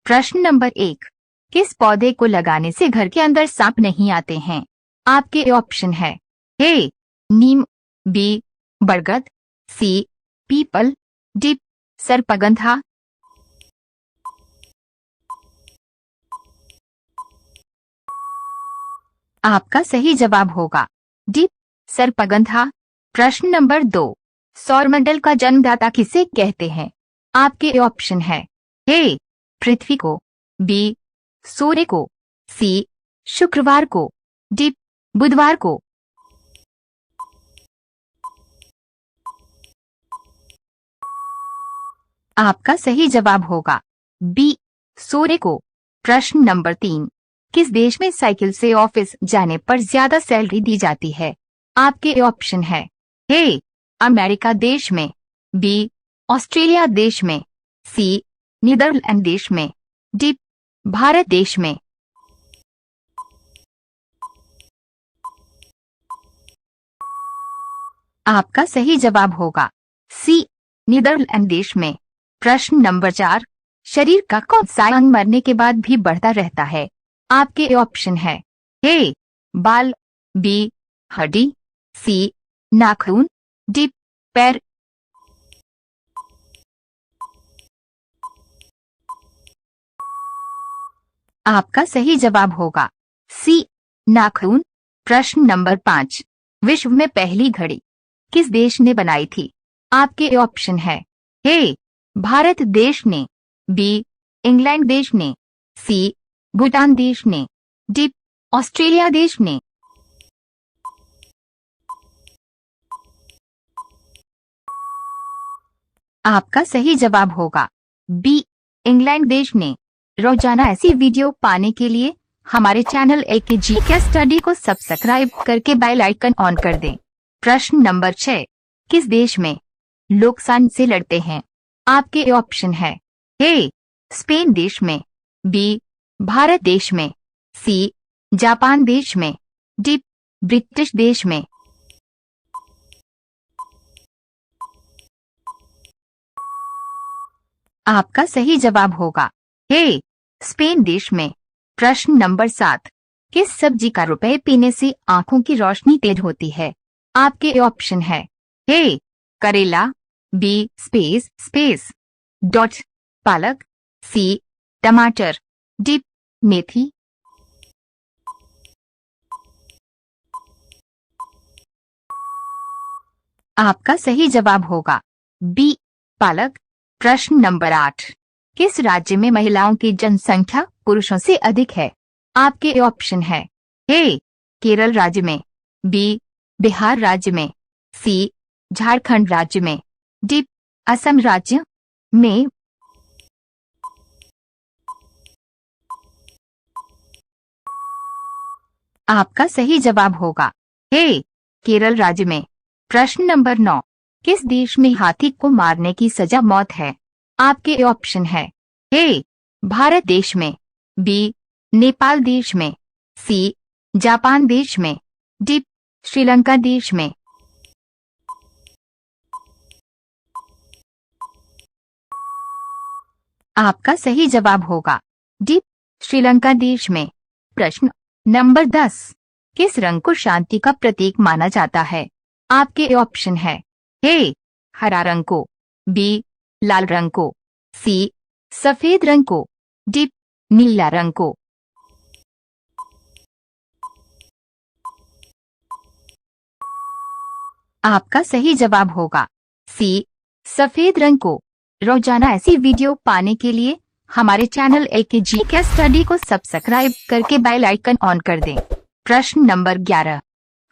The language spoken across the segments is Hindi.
प्रश्न नंबर 1, किस पौधे को लगाने से घर के अंदर सांप नहीं आते हैं? आपके ऑप्शन है ए नीम, बी बरगद, सी पीपल, डी सर्पगंधा। आपका सही जवाब होगा डी सर्पगंधा। प्रश्न नंबर 2, सौरमंडल का जन्मदाता किसे कहते हैं? आपके ऑप्शन है ए पृथ्वी को, बी सूर्य को, सी शुक्रवार को, डी बुधवार को। आपका सही जवाब होगा बी सूर्य को। प्रश्न नंबर 3, किस देश में साइकिल से ऑफिस जाने पर ज्यादा सैलरी दी जाती है? आपके ऑप्शन है ए अमेरिका देश में, बी ऑस्ट्रेलिया देश में, सी नीदरलैंड देश में, डी भारत देश में। आपका सही जवाब होगा सी नीदरलैंड देश में। प्रश्न नंबर 4, शरीर का कौन सा अंग मरने के बाद भी बढ़ता रहता है? आपके ऑप्शन है ए बाल, बी हड्डी, सी नाखून, डी पैर। आपका सही जवाब होगा सी नाखून। प्रश्न नंबर 5, विश्व में पहली घड़ी किस देश ने बनाई थी? आपके ऑप्शन है ए भारत देश ने, बी इंग्लैंड देश ने, सी भूटान देश ने, डी ऑस्ट्रेलिया देश ने। आपका सही जवाब होगा बी इंग्लैंड देश ने। रोजाना ऐसी वीडियो पाने के लिए हमारे चैनल AKG के स्टडी को सब्सक्राइब करके बेल आइकन ऑन कर दें। प्रश्न नंबर 6, किस देश में लोग सांड से लड़ते हैं? आपके ऑप्शन है ए स्पेन देश में, बी भारत देश में, सी जापान देश में, डी ब्रिटिश देश में। आपका सही जवाब होगा ए स्पेन देश में। प्रश्न नंबर 7, किस सब्जी का रुपए पीने से आंखों की रोशनी तेज होती है? आपके ऑप्शन है ए करेला, बी स्पेस डॉट पालक, सी टमाटर, डी मेथी। आपका सही जवाब होगा बी पालक। प्रश्न नंबर 8, किस राज्य में महिलाओं की जनसंख्या पुरुषों से अधिक है? आपके ऑप्शन है ए केरल राज्य में, बी बिहार राज्य में, सी झारखंड राज्य में, डी असम राज्य में। आपका सही जवाब होगा ए केरल राज्य में। प्रश्न नंबर 9, किस देश में हाथी को मारने की सजा मौत है? आपके ऑप्शन है ए भारत देश में, बी नेपाल देश में, सी जापान देश में, डी श्रीलंका देश में। आपका सही जवाब होगा डी श्रीलंका देश में। प्रश्न नंबर 10, किस रंग को शांति का प्रतीक माना जाता है? आपके ऑप्शन है ए हरा रंग को, बी लाल रंग को, सी सफेद रंग को, डी नीला रंग को। आपका सही जवाब होगा सी सफेद रंग को। रोजाना ऐसी वीडियो पाने के लिए हमारे चैनल AKG के स्टडी को सब्सक्राइब करके बेल आइकन ऑन कर दें। प्रश्न नंबर 11,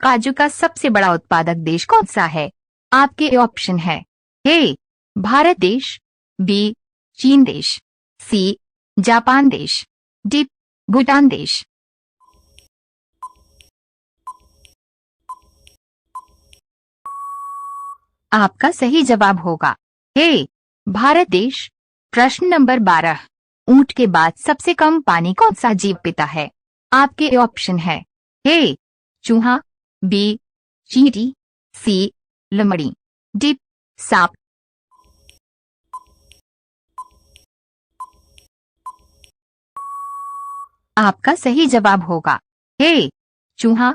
काजू का सबसे बड़ा उत्पादक देश कौन सा है? आपके ऑप्शन है ए भारत देश, बी चीन देश, सी जापान देश, डी भूटान देश। आपका सही जवाब होगा ए भारत देश। प्रश्न नंबर 12, ऊंट के बाद सबसे कम पानी कौन सा जीव पीता है? आपके ऑप्शन है ए चूहा, बी चींटी, सी लोमड़ी, डी सांप। आपका सही जवाब होगा ए चूहा।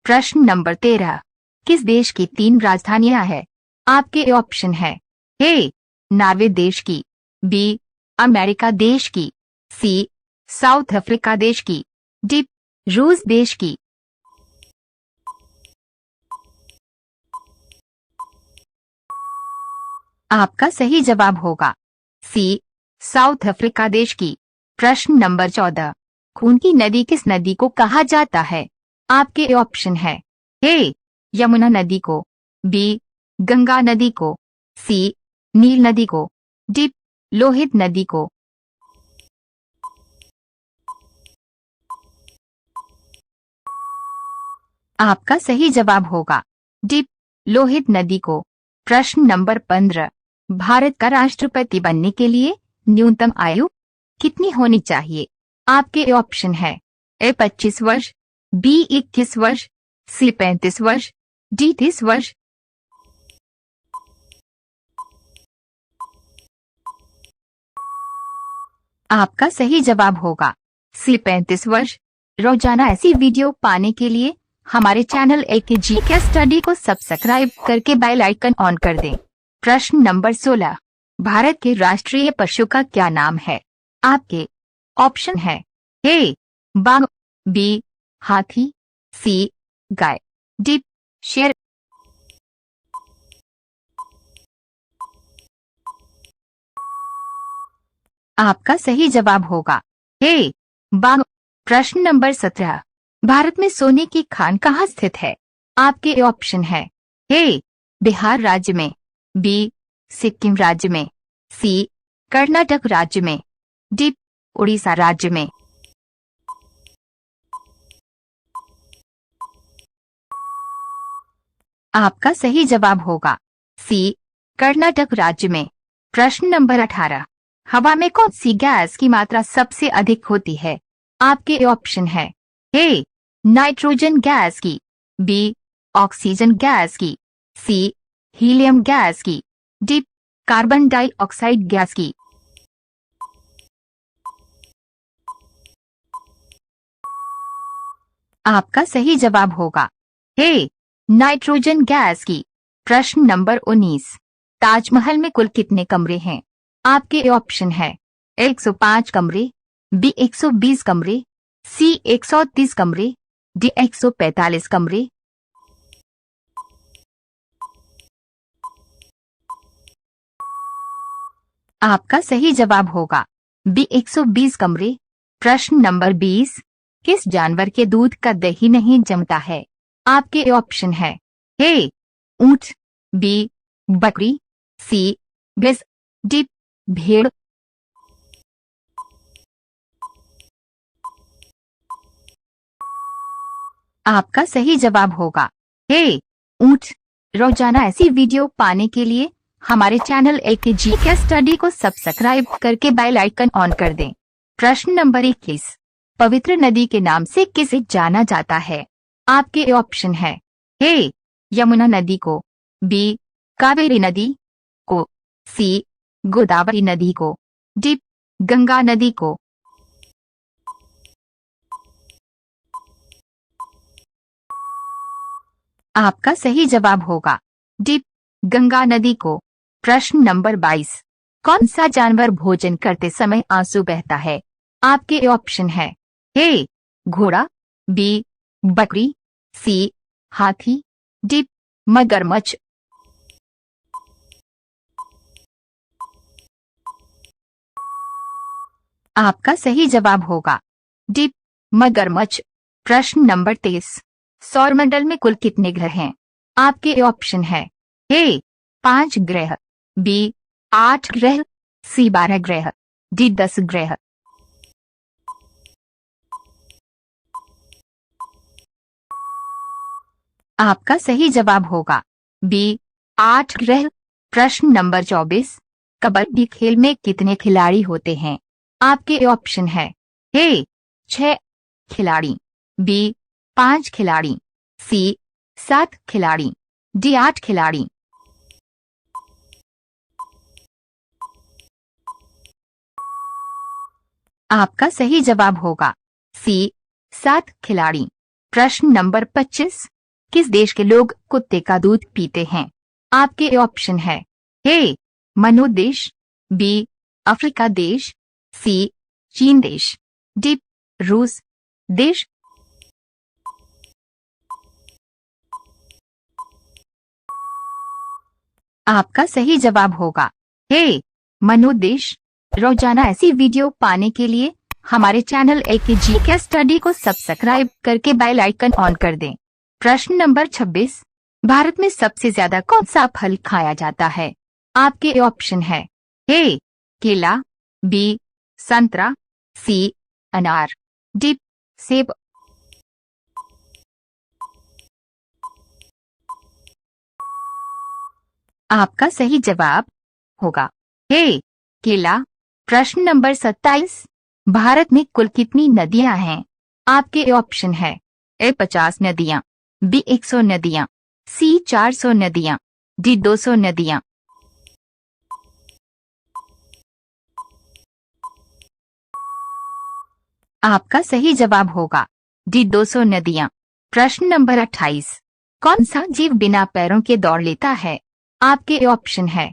प्रश्न नंबर 13, किस देश की 3 राजधानियां हैं? आपके ऑप्शन है ए नॉर्वे देश की, बी अमेरिका देश की, सी साउथ अफ्रीका देश की, डी रूस देश की। आपका सही जवाब होगा सी साउथ अफ्रीका देश की। प्रश्न नंबर 14, खून की नदी किस नदी को कहा जाता है? आपके ऑप्शन है ए यमुना नदी को, बी गंगा नदी को, सी नील नदी को, डी लोहित नदी को। आपका सही जवाब होगा डी लोहित नदी को। प्रश्न नंबर 15, भारत का राष्ट्रपति बनने के लिए न्यूनतम आयु कितनी होनी चाहिए? आपके ऑप्शन है ए 25 वर्ष, बी 21 वर्ष, सी 35 वर्ष, डी 30 वर्ष। आपका सही जवाब होगा सी 35 वर्ष। रोजाना ऐसी वीडियो पाने के लिए हमारे चैनल एक जी के स्टडी को सब्सक्राइब करके बेल आइकन ऑन कर दें। प्रश्न नंबर 16, भारत के राष्ट्रीय पशु का क्या नाम है? आपके ऑप्शन है ए बाघ, बी हाथी, सी गाय, डी शेर। आपका सही जवाब होगा ए बाघ। प्रश्न नंबर 17, भारत में सोने की खान कहाँ स्थित है? आपके ऑप्शन है ए बिहार राज्य में, बी सिक्किम राज्य में, सी कर्नाटक राज्य में, डी उड़ीसा राज्य में। आपका सही जवाब होगा सी कर्नाटक राज्य में। प्रश्न नंबर 18, हवा में कौन सी गैस की मात्रा सबसे अधिक होती है? आपके ऑप्शन है ए नाइट्रोजन गैस की, बी ऑक्सीजन गैस की, सी हीलियम गैस की, डी कार्बन डाइऑक्साइड गैस की। आपका सही जवाब होगा ए नाइट्रोजन गैस की। प्रश्न नंबर 19, ताजमहल में कुल कितने कमरे हैं? आपके ऑप्शन है 105 कमरे, बी 120 कमरे, सी 130 कमरे, डी 145 कमरे। आपका सही जवाब होगा बी 120 कमरे। प्रश्न नंबर 20, किस जानवर के दूध का दही नहीं जमता है? आपके ऑप्शन है ए ऊंट, बी बकरी, सी भैंस, डी भेड़। आपका सही जवाब होगा ए ऊंट। रोजाना ऐसी वीडियो पाने के लिए हमारे चैनल एक जी के स्टडी को सब्सक्राइब करके बेल आइकन ऑन कर दें। प्रश्न नंबर 21, पवित्र नदी के नाम से किसे जाना जाता है? आपके ऑप्शन है ए यमुना नदी को, बी कावेरी नदी को, सी गोदावरी नदी को, डी गंगा नदी को। आपका सही जवाब होगा डी गंगा नदी को। प्रश्न नंबर 22, कौन सा जानवर भोजन करते समय आंसू बहता है? आपके ऑप्शन है ए घोड़ा, बी बकरी, सी हाथी, डी मगरमच्छ। आपका सही जवाब होगा डी मगरमच्छ। प्रश्न नंबर 23, सौरमंडल में कुल कितने ग्रह हैं? आपके ऑप्शन है ए 5 ग्रह, बी 8 ग्रह, सी 12 ग्रह, डी 10 ग्रह। आपका सही जवाब होगा बी 8 ग्रह। प्रश्न नंबर 24, कबड्डी खेल में कितने खिलाड़ी होते हैं? आपके ऑप्शन है ए 6 खिलाड़ी, बी 5 खिलाड़ी, सी 7 खिलाड़ी, डी 8 खिलाड़ी। आपका सही जवाब होगा सी 7 खिलाड़ी। प्रश्न नंबर 25, किस देश के लोग कुत्ते का दूध पीते हैं? आपके ऑप्शन है ए मनो देश, बी अफ्रीका देश, सी चीन देश, डी रूस देश। आपका सही जवाब होगा ए मनो देश। रोजाना ऐसी वीडियो पाने के लिए हमारे चैनल एकेजी के स्टडी को सब्सक्राइब करके बेल आइकन ऑन कर दें। प्रश्न नंबर 26, भारत में सबसे ज्यादा कौन सा फल खाया जाता है? आपके ऑप्शन है ए केला, बी संतरा, सी अनार, डी सेब। आपका सही जवाब होगा ए केला। प्रश्न नंबर 27, भारत में कुल कितनी नदियां हैं? आपके ऑप्शन है ए 50 नदियां, बी 100 नदियां, सी 400 नदियां, डी 200 नदियां। आपका सही जवाब होगा डी 200 नदियां। प्रश्न नंबर 28, कौन सा जीव बिना पैरों के दौड़ लेता है? आपके ऑप्शन है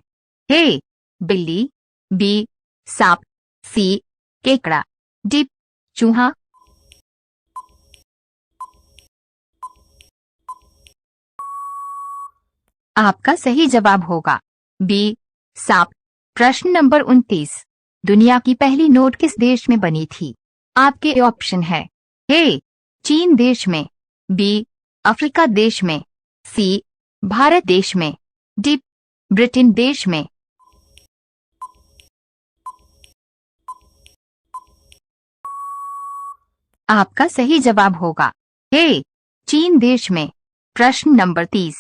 ए बिल्ली, बी सांप, सी केकड़ा, डी चूहा। आपका सही जवाब होगा बी सांप। प्रश्न नंबर 29, दुनिया की पहली नोट किस देश में बनी थी? आपके ऑप्शन है ए चीन देश में, बी अफ्रीका देश में, सी भारत देश में, डी ब्रिटेन देश में। आपका सही जवाब होगा ए चीन देश में। प्रश्न नंबर 30,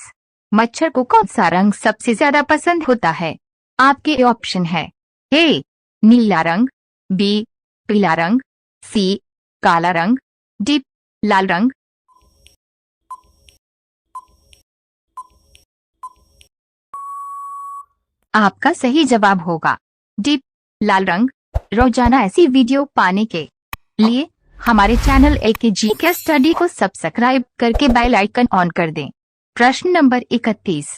मच्छर को कौन सा रंग सबसे ज्यादा पसंद होता है? आपके ऑप्शन है ए नीला रंग, बी पीला रंग, सी काला रंग, डी लाल रंग। आपका सही जवाब होगा डी लाल रंग। रोजाना ऐसी वीडियो पाने के लिए हमारे चैनल एकेजी के स्टडी को सब्सक्राइब करके बेल आइकन ऑन कर दें। प्रश्न नंबर 31,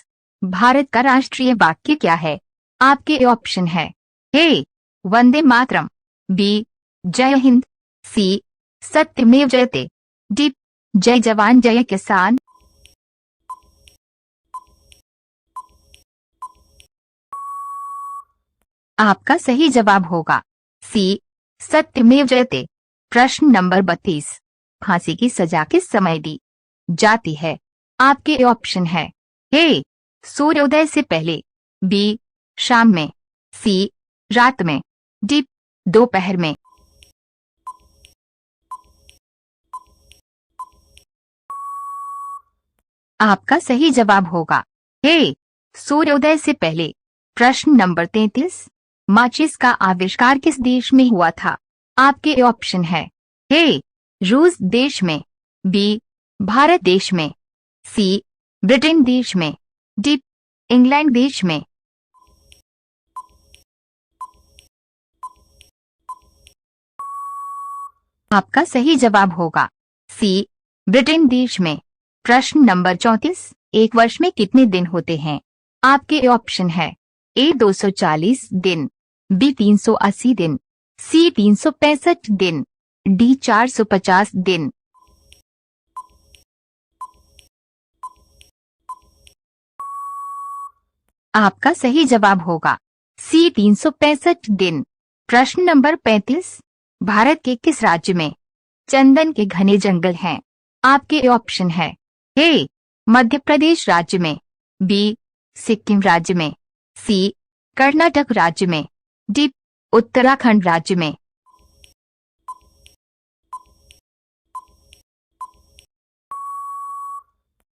भारत का राष्ट्रीय वाक्य क्या है? आपके ऑप्शन है ए वंदे मातरम, बी जय हिंद, सी सत्यमेव जयते, डी जय जवान जय किसान। आपका सही जवाब होगा सी सत्यमेव जयते। प्रश्न नंबर 32, फांसी की सजा किस समय दी जाती है? आपके ऑप्शन है ए सूर्योदय से पहले, बी शाम में, सी रात में, डी दोपहर में। आपका सही जवाब होगा ए सूर्योदय से पहले। प्रश्न नंबर 33, माचिस का आविष्कार किस देश में हुआ था? आपके ऑप्शन है ए रूस देश में, बी भारत देश में, सी ब्रिटेन देश में, डी इंग्लैंड देश में। आपका सही जवाब होगा सी ब्रिटेन देश में। प्रश्न नंबर 34, एक वर्ष में कितने दिन होते हैं? आपके ऑप्शन है ए 240 दिन, बी 380 दिन, सी 365 दिन, डी 450 दिन। आपका सही जवाब होगा सी 365 दिन। प्रश्न नंबर 35, भारत के किस राज्य में चंदन के घने जंगल हैं? आपके ऑप्शन है ए मध्य प्रदेश राज्य में, बी सिक्किम राज्य में, सी कर्नाटक राज्य में, डी उत्तराखंड राज्य में।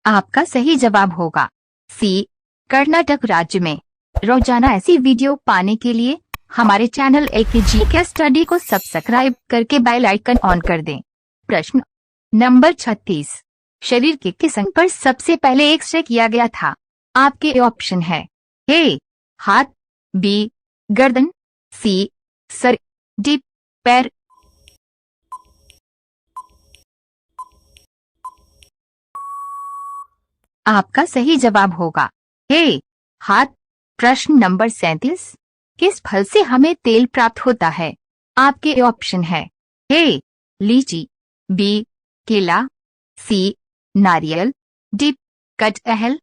आपका सही जवाब होगा सी कर्नाटक राज्य में। रोजाना ऐसी वीडियो पाने के लिए हमारे चैनल एकेजी के स्टडी को सब्सक्राइब करके बेल आइकन ऑन कर दें। प्रश्न नंबर 36, शरीर के किस अंग पर सबसे पहले एक्सरे किया गया था? आपके ऑप्शन है ए हाथ, बी गर्दन, सी सर, डी पैर। आपका सही जवाब होगा ए हाथ। प्रश्न नंबर 37। किस फल से हमें तेल प्राप्त होता है? आपके ऑप्शन है ए लीची, बी केला, सी नारियल, डी कटहल।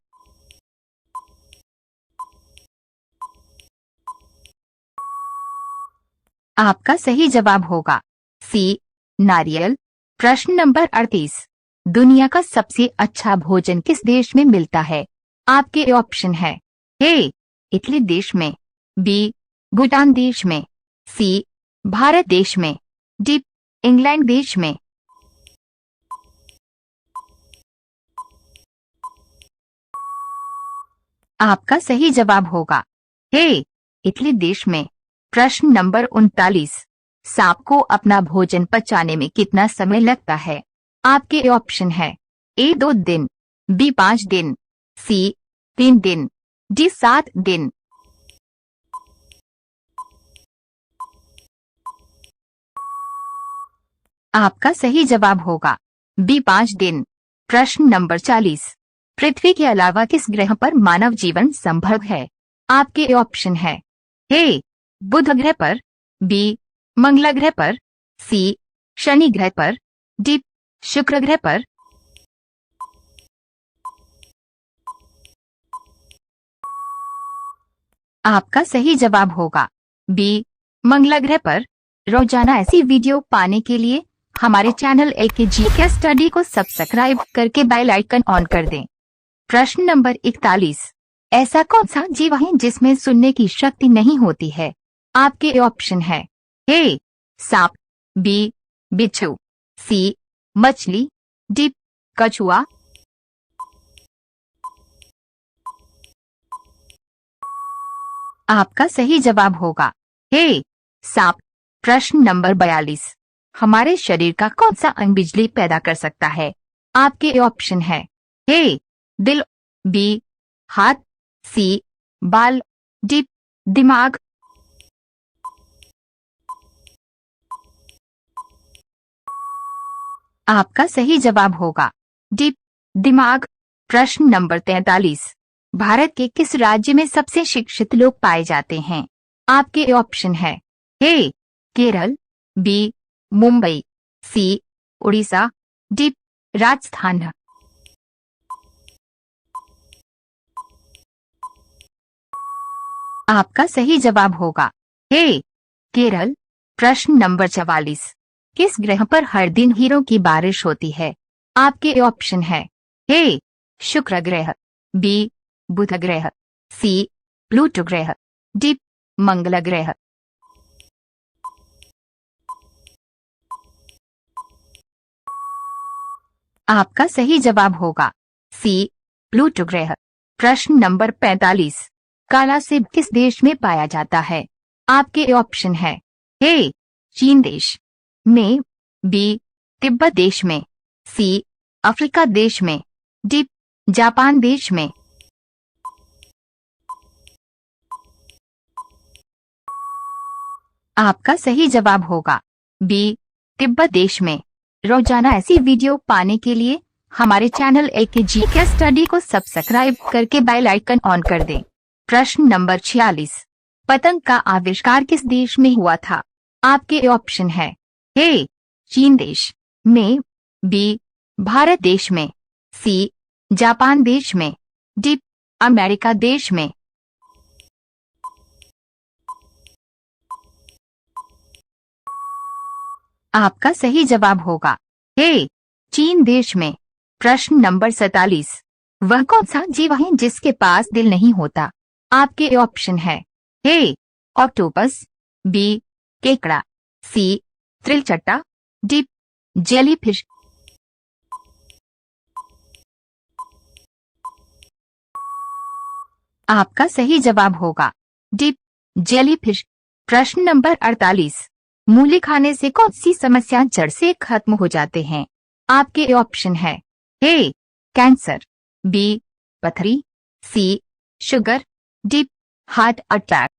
आपका सही जवाब होगा सी नारियल। प्रश्न नंबर 38। दुनिया का सबसे अच्छा भोजन किस देश में मिलता है? आपके ऑप्शन है ए इटली देश में, बी भूटान देश में, सी भारत देश में, डी इंग्लैंड देश में। आपका सही जवाब होगा ए इटली देश में। प्रश्न नंबर 39। सांप को अपना भोजन पचाने में कितना समय लगता है? आपके ऑप्शन है ए 2 दिन, बी 5 दिन, सी 3 दिन, डी 7 दिन। आपका सही जवाब होगा बी 5 दिन। प्रश्न नंबर 40। पृथ्वी के अलावा किस ग्रह पर मानव जीवन संभव है? आपके ऑप्शन है ए बुध ग्रह पर, बी मंगल ग्रह पर, सी शनि ग्रह पर, डी शुक्र ग्रह पर। आपका सही जवाब होगा बी मंगल ग्रह पर। रोजाना ऐसी वीडियो पाने के लिए हमारे चैनल एलकेजी के स्टडी को सब्सक्राइब करके बेल आइकन ऑन कर दें। प्रश्न नंबर 41। ऐसा कौन सा जीव है जिसमें सुनने की शक्ति नहीं होती है? आपके ऑप्शन है ए सांप, बी बिच्छू, सी मछली, डी कछुआ। आपका सही जवाब होगा ए सांप। प्रश्न नंबर 42। हमारे शरीर का कौन सा अंग बिजली पैदा कर सकता है? आपके ऑप्शन है ए दिल, बी हाथ, सी बाल, डी दिमाग। आपका सही जवाब होगा डी दिमाग। प्रश्न नंबर 43। भारत के किस राज्य में सबसे शिक्षित लोग पाए जाते हैं? आपके ऑप्शन है ए केरल, बी मुंबई, सी उड़ीसा, डी राजस्थान। आपका सही जवाब होगा ए केरल। प्रश्न नंबर 44। किस ग्रह पर हर दिन हीरों की बारिश होती है? आपके ऑप्शन है ए शुक्र ग्रह, बी बुध ग्रह, सी प्लूटो ग्रह, डी मंगल ग्रह। आपका सही जवाब होगा सी प्लूटो ग्रह। प्रश्न नंबर 45। काला सेब किस देश में पाया जाता है? आपके ऑप्शन है ए चीन देश में, बी तिब्बत देश में, सी अफ्रीका देश में, डी जापान देश में। आपका सही जवाब होगा बी तिब्बत देश में। रोजाना ऐसी वीडियो पाने के लिए हमारे चैनल एलकेजी के स्टडी को सब्सक्राइब करके बेल आइकन ऑन कर दें। प्रश्न नंबर 46। पतंग का आविष्कार किस देश में हुआ था? आपके ऑप्शन है ए चीन देश में, बी भारत देश में, सी जापान देश में, डी अमेरिका देश में। आपका सही जवाब होगा ए चीन देश में। प्रश्न नंबर 47। वह कौन सा जीव है जिसके पास दिल नहीं होता? आपके ऑप्शन है ए ऑक्टोपस, बी केकड़ा, सी त्रिलचट्टा, डी जेलीफिश। आपका सही जवाब होगा डी जेलीफिश। प्रश्न नंबर 48। मूली खाने से कौन सी समस्या जड़ से खत्म हो जाते हैं? आपके ऑप्शन है ए कैंसर, बी पथरी, सी शुगर, डी हार्ट अटैक।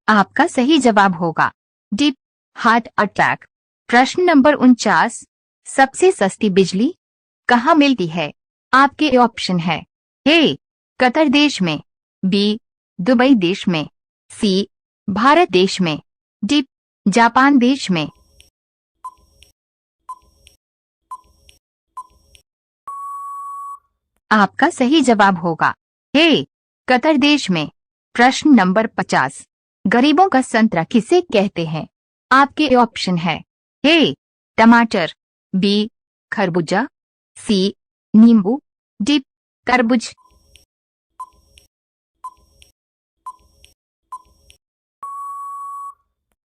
आपका सही जवाब होगा डी हार्ट अटैक। प्रश्न नंबर 49, सबसे सस्ती बिजली कहाँ मिलती है? आपके ऑप्शन है ए कतर देश में, बी दुबई देश में, सी भारत देश में, डी जापान देश में। आपका सही जवाब होगा ए कतर देश में। प्रश्न नंबर 50, गरीबों का संतरा किसे कहते हैं? आपके ऑप्शन है ए टमाटर, बी खरबूजा, सी नींबू, डी तरबूज।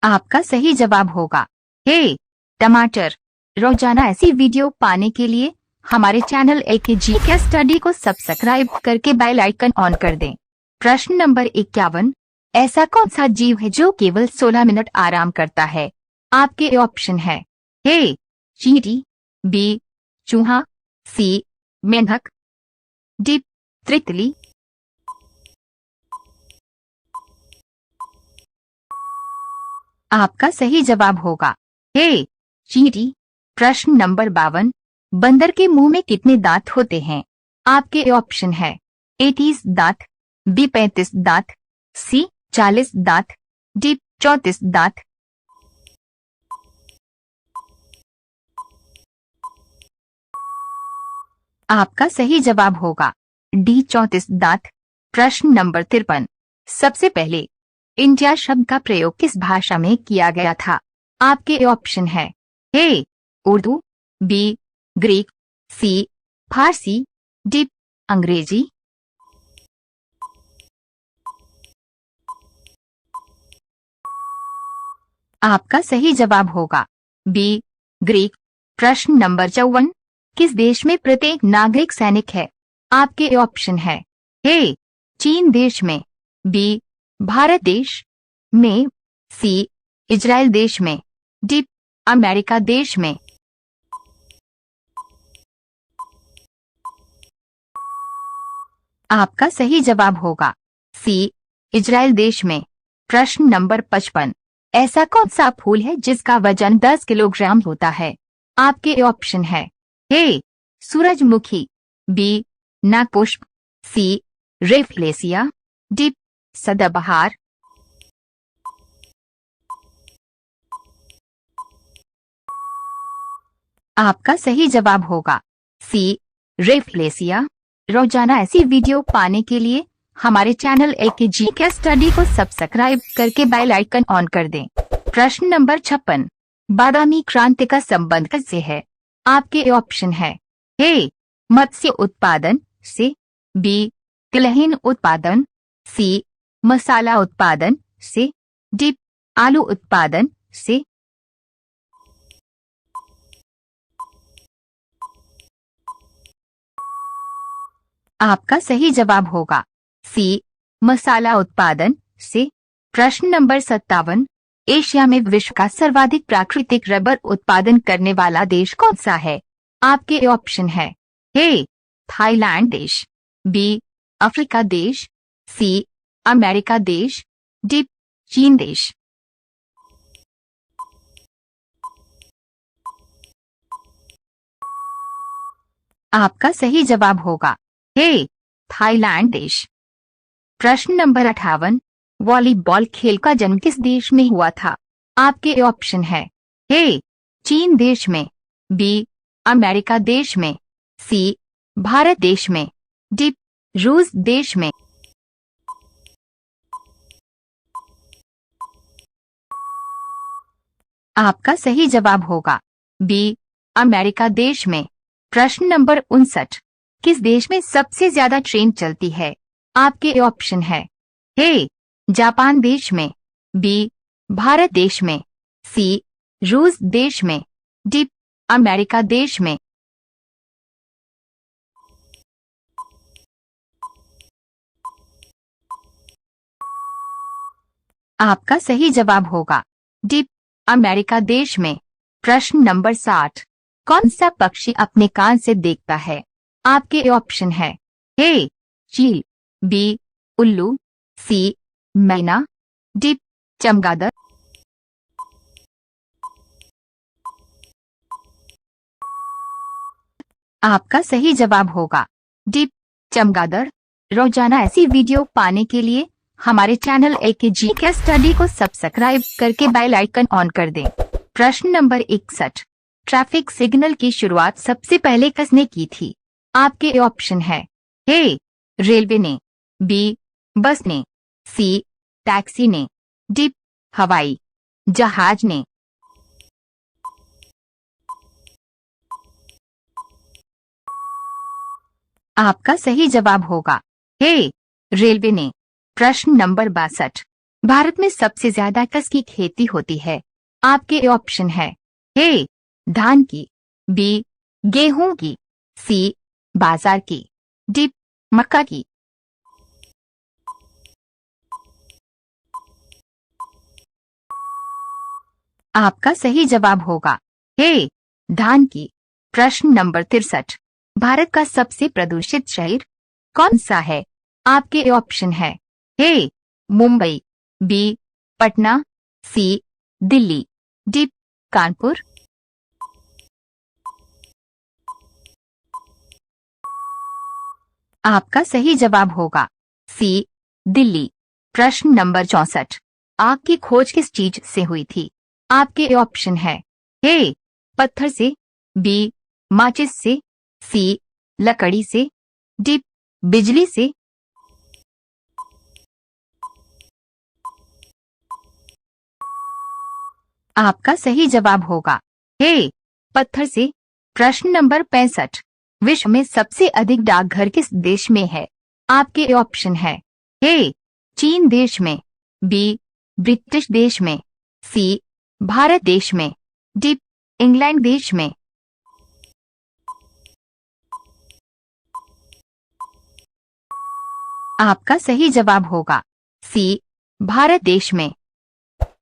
आपका सही जवाब होगा ए टमाटर। रोजाना ऐसी वीडियो पाने के लिए हमारे चैनल एकेजी के स्टडी को सब्सक्राइब करके बेल आइकन ऑन कर दें। प्रश्न नंबर 51, ऐसा कौन सा जीव है जो केवल 16 मिनट आराम करता है? आपके ऑप्शन है ए चींटी, बी चूहा, सी मेंढक, डी तितली। आपका सही जवाब होगा ए चींटी। प्रश्न नंबर 52, बंदर के मुंह में कितने दांत होते हैं? आपके ऑप्शन है ए 30 दांत, बी 35 दांत, सी 40 दांत, डी 34 दांत। आपका सही जवाब होगा डी 34 दांत। प्रश्न नंबर 53, सबसे पहले इंडिया शब्द का प्रयोग किस भाषा में किया गया था? आपके ऑप्शन है ए उर्दू, बी ग्रीक, सी फारसी, डी अंग्रेजी। आपका सही जवाब होगा बी ग्रीक। प्रश्न नंबर 54, किस देश में प्रत्येक नागरिक सैनिक है? आपके ऑप्शन है ए चीन देश में, बी भारत देश में, सी इजराइल देश में, डी अमेरिका देश में। आपका सही जवाब होगा सी इजराइल देश में। प्रश्न नंबर 55, ऐसा कौन सा फूल है जिसका वजन 10 किलोग्राम होता है? आपके ऑप्शन है ए सूरजमुखी, बी नागपुष्प, सी रेफलेसिया, डी सदाबहार। आपका सही जवाब होगा सी रेफलेसिया। रोजाना ऐसी वीडियो पाने के लिए हमारे चैनल एकेजी के स्टडी को सब्सक्राइब करके बेल आइकन ऑन कर दें। प्रश्न नंबर 56, बादामी क्रांति का संबंध किससे है? आपके ऑप्शन है ए मत्स्य उत्पादन से, बी तिलहन उत्पादन, सी मसाला उत्पादन से, डी आलू उत्पादन से। आपका सही जवाब होगा सी मसाला उत्पादन से। प्रश्न नंबर 57, एशिया में विश्व का सर्वाधिक प्राकृतिक रबर उत्पादन करने वाला देश कौन सा है? आपके ऑप्शन है ए थाईलैंड देश, बी अफ्रीका देश, सी अमेरिका देश, डी चीन देश। आपका सही जवाब होगा ए थाईलैंड देश। प्रश्न नंबर 58, वॉलीबॉल खेल का जन्म किस देश में हुआ था? आपके ऑप्शन है ए चीन देश में, बी अमेरिका देश में, सी भारत देश में, डी रूस देश में। आपका सही जवाब होगा बी अमेरिका देश में। प्रश्न नंबर 59, किस देश में सबसे ज्यादा ट्रेन चलती है? आपके ऑप्शन है ए जापान देश में, बी भारत देश में, सी रूस देश में, डी अमेरिका देश में। आपका सही जवाब होगा डी अमेरिका देश में। प्रश्न नंबर 60, कौन सा पक्षी अपने कान से देखता है? आपके ऑप्शन है ए चील, बी उल्लू, सी मैना, डी चमगादड़। आपका सही जवाब होगा डी चमगादड़। रोजाना ऐसी वीडियो पाने के लिए हमारे चैनल AKG के स्टडी को सब्सक्राइब करके बेल आइकन ऑन कर दें। प्रश्न नंबर 61। ट्रैफिक सिग्नल की शुरुआत सबसे पहले किसने की थी? आपके ऑप्शन है ए रेलवे ने, बी बस ने, सी टैक्सी ने, डी हवाई जहाज ने। आपका सही जवाब होगा ए रेलवे ने। प्रश्न नंबर 62। भारत में सबसे ज्यादा किसकी खेती होती है? आपके ऑप्शन है ए धान की, बी गेहूं की, सी बाजार की, डी मक्का की। आपका सही जवाब होगा ए धान की। प्रश्न नंबर 63। भारत का सबसे प्रदूषित शहर कौन सा है? आपके ऑप्शन है ए मुंबई, बी पटना, सी दिल्ली, डी कानपुर। आपका सही जवाब होगा सी दिल्ली। प्रश्न नंबर 64। आग की खोज किस चीज से हुई थी? आपके ऑप्शन है ए पत्थर से, बी माचिस से, सी लकड़ी से, डी बिजली से। आपका सही जवाब होगा ए पत्थर से। प्रश्न नंबर 65। विश्व में सबसे अधिक डाकघर किस देश में है? आपके ऑप्शन है ए चीन देश में, बी ब्रिटिश देश में, सी भारत देश में, डी इंग्लैंड देश में। आपका सही जवाब होगा सी भारत देश में।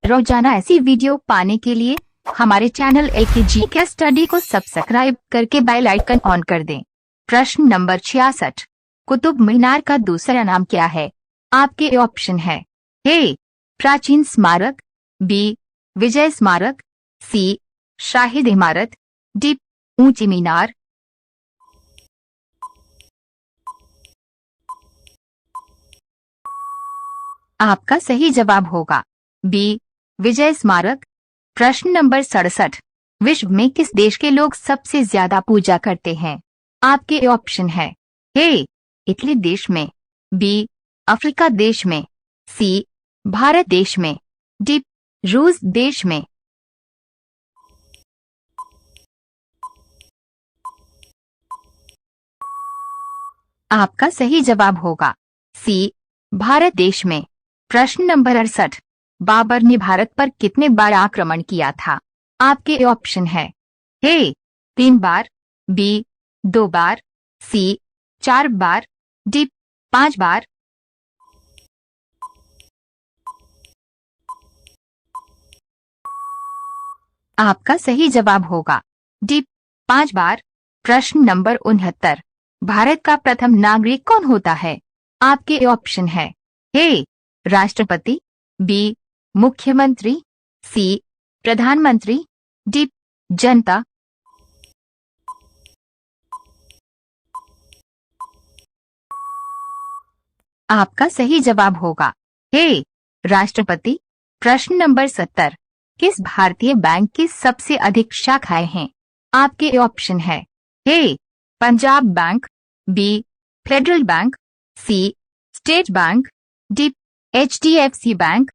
रोजाना ऐसी वीडियो पाने के लिए हमारे चैनल AKG के स्टडी को सब्सक्राइब करके बेल आइकन ऑन कर दें। प्रश्न नंबर 66। कुतुब मीनार का दूसरा नाम क्या है? आपके ऑप्शन है ए प्राचीन स्मारक, बी विजय स्मारक, सी शाहिद इमारत, डी ऊंची मीनार। आपका सही जवाब होगा बी विजय स्मारक। प्रश्न नंबर 67। विश्व में किस देश के लोग सबसे ज्यादा पूजा करते हैं? आपके ऑप्शन है ए इटली देश में, बी अफ्रीका देश में, सी भारत देश में, डी रूस देश में। आपका सही जवाब होगा सी भारत देश में। प्रश्न नंबर 68। बाबर ने भारत पर कितने बार आक्रमण किया था? आपके ऑप्शन है ए 3 बार, बी 2 बार, सी 4 बार, डी 5 बार। आपका सही जवाब होगा डी 5 बार। प्रश्न नंबर 69। भारत का प्रथम नागरिक कौन होता है? आपके ऑप्शन है ए राष्ट्रपति, बी मुख्यमंत्री, सी प्रधानमंत्री, डी जनता। आपका सही जवाब होगा ए राष्ट्रपति। प्रश्न नंबर 70। किस भारतीय बैंक की सबसे अधिक शाखाएं हैं? आपके ऑप्शन है A Punjab bank, B federal bank, C state bank, D HDFC bank.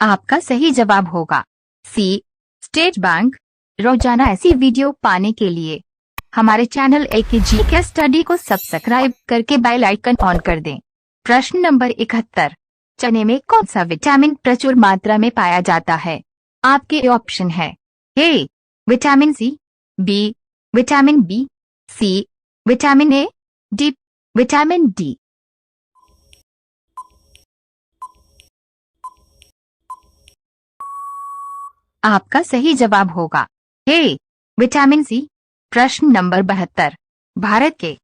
आपका सही जवाब होगा सी स्टेट बैंक। रोजाना ऐसी वीडियो पाने के लिए हमारे चैनल AKG के स्टडी को सब्सक्राइब करके बेल आइकन ऑन कर दें। प्रश्न नंबर 71। चने में कौन सा विटामिन प्रचुर मात्रा में पाया जाता है? आपके ऑप्शन है A vitamin C, B vitamin B, C vitamin A, D vitamin D. आपका सही जवाब होगा ए विटामिन सी। प्रश्न नंबर 72। भारत के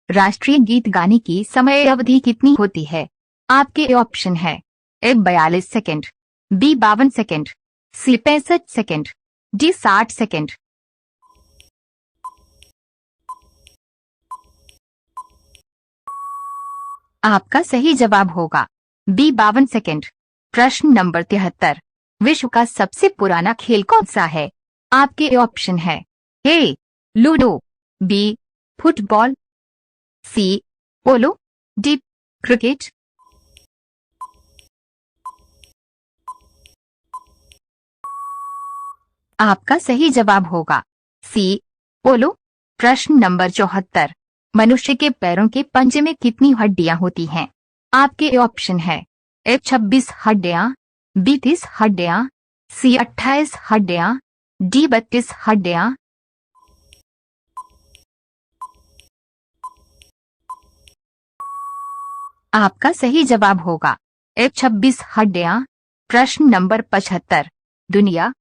राष्ट्रीय गीत गाने की समय अवधि कितनी होती है? आपके ऑप्शन है ए 42 सेकंड, बी 52 सेकंड, सी 65 सेकंड, डी 60 सेकंड। आपका सही जवाब होगा बी 52 सेकंड। प्रश्न नंबर 73, विश्व का सबसे पुराना खेल कौन सा है? आपके ऑप्शन है ए लूडो, बी फुटबॉल, सी पोलो, डी क्रिकेट। आपका सही जवाब होगा सी पोलो। प्रश्न नंबर 74, मनुष्य के पैरों के पंजे में कितनी हड्डियां होती हैं? आपके ऑप्शन है ए 26 हड्डियां, बी 30 हड्डियां, सी 28 हड्डियां, डी 32 हड्डियां। आपका सही जवाब होगा ए 26 हड्डियां। प्रश्न नंबर 75, दुनिया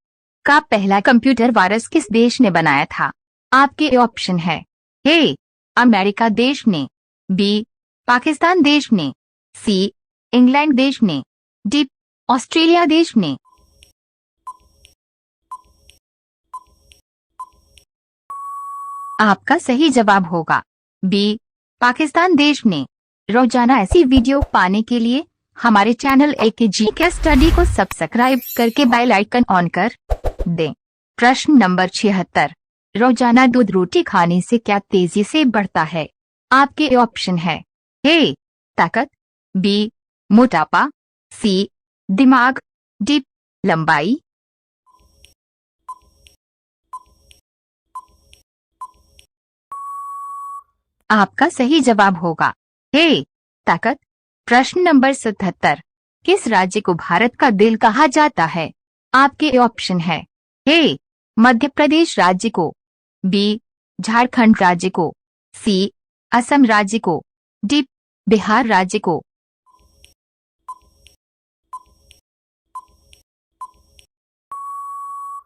का पहला कंप्यूटर वायरस किस देश ने बनाया था? आपके ऑप्शन है ए अमेरिका देश ने, बी पाकिस्तान देश ने, सी इंग्लैंड देश ने, डी ऑस्ट्रेलिया देश ने। आपका सही जवाब होगा बी पाकिस्तान देश ने। रोजाना ऐसी वीडियो पाने के लिए हमारे चैनल AKG के स्टडी को सब्सक्राइब करके बेल आइकन ऑन कर दें। प्रश्न नंबर 76, रोजाना दूध रोटी खाने से क्या तेजी से बढ़ता है? आपके ऑप्शन है ए ताकत, बी मोटापा, सी दिमाग, डी लंबाई। आपका सही जवाब होगा ए ताकत। प्रश्न नंबर 77, किस राज्य को भारत का दिल कहा जाता है? आपके ऑप्शन है ए मध्य प्रदेश राज्य को, बी झारखंड राज्य को, सी असम राज्य को, डी बिहार राज्य को।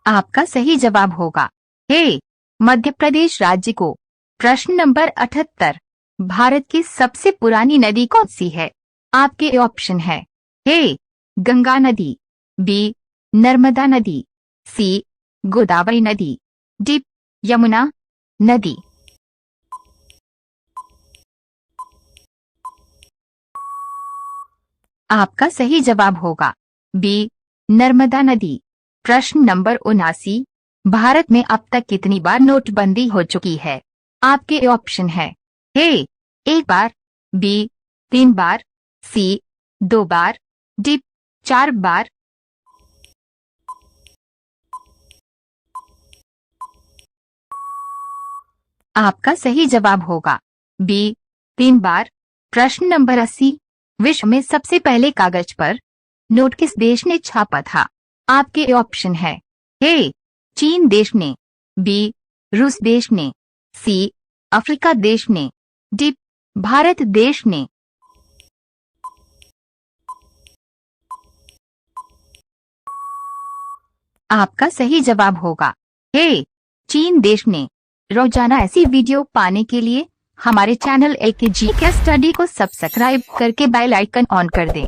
आपका सही जवाब होगा ए मध्य प्रदेश राज्य को। प्रश्न नंबर 78, भारत की सबसे पुरानी नदी कौन सी है? आपके ऑप्शन है ए गंगा नदी, बी नर्मदा नदी, सी गोदावरी नदी, डी यमुना नदी। आपका सही जवाब होगा बी नर्मदा नदी। प्रश्न नंबर 79, भारत में अब तक कितनी बार नोटबंदी हो चुकी है? आपके ऑप्शन है ए एक बार, बी 3 बार, सी 2 बार, डी 4 बार। आपका सही जवाब होगा बी 3 बार। प्रश्न नंबर 80, विश्व में सबसे पहले कागज पर नोट किस देश ने छापा था? आपके ऑप्शन है ए चीन देश ने, बी रूस देश ने, सी अफ्रीका देश ने, डी भारत देश ने। आपका सही जवाब होगा ए चीन देश ने। रोजाना ऐसी वीडियो पाने के लिए हमारे चैनल AKG के स्टडी को सब्सक्राइब करके बेल आइकन ऑन कर दें।